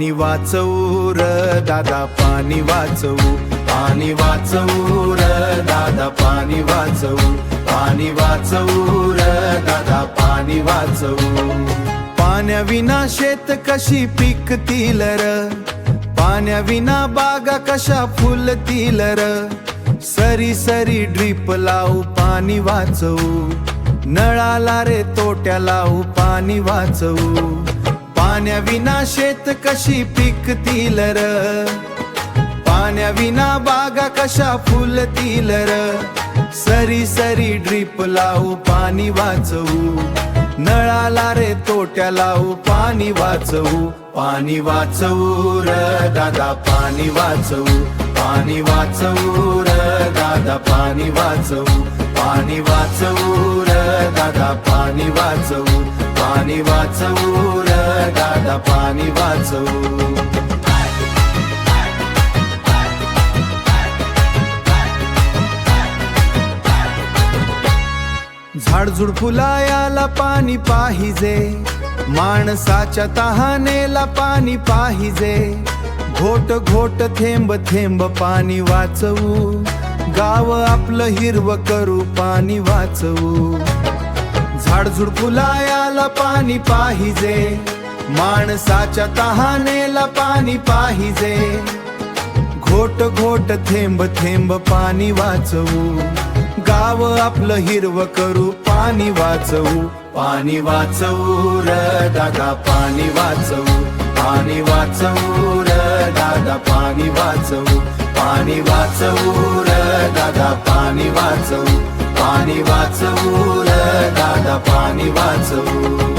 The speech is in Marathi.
पाणी वाचवू र दादा पाणी वाचवू, पाणी वाचवू र दादा पाणी वाचवू, पाणी वाचवू र दादा पाणी वाचवू. पाण्याविना शेत कशी पिकतील र, पाण्याविना बागा कशा फुलतील र. सरी सरी ड्रीप लावू पाणी वाचवू, नळाला रे तोट्या लावू पाणी वाचवू. पाण्याविना शेत कशी पिकतील र, पाण्याविना बागा कशा फुलतील र. सरी सरी ड्रीप लावू पाणी वाचवू, नळाला रे तोट्या लावू पाणी वाचवू. पाणी वाचवू र दादा पाणी वाचवू, पाणी वाचवू र दादा पाणी वाचवू, पाणी वाचवू र दादा पाणी वाचवू, पाणी वाचवू र दादा पाणी वाचवू. झाडझुड फुलायाला पाणी पाहिजे, माणसाच्या तहानेला पाणी पाहिजे. घोट घोट थेंब थेंब पाणी वाचवू, गाव आपलं हिरव करू पाणी वाचवू. झाडझुड फुलायाला पाणी पाहिजे, माणसाच्या तहानेला पाणी पाहिजे. घोट घोट थेंब थेंब पाणी वाचवू, गाव आपलं हिरव करू पाणी वाचवू. पाणी वाचवू र दादा पाणी वाचवू, पाणी वाचवू र दादा पाणी वाचवू, पाणी वाचवू र दादा पाणी वाचवू, पाणी वाचवू र दादा पाणी वाचवू.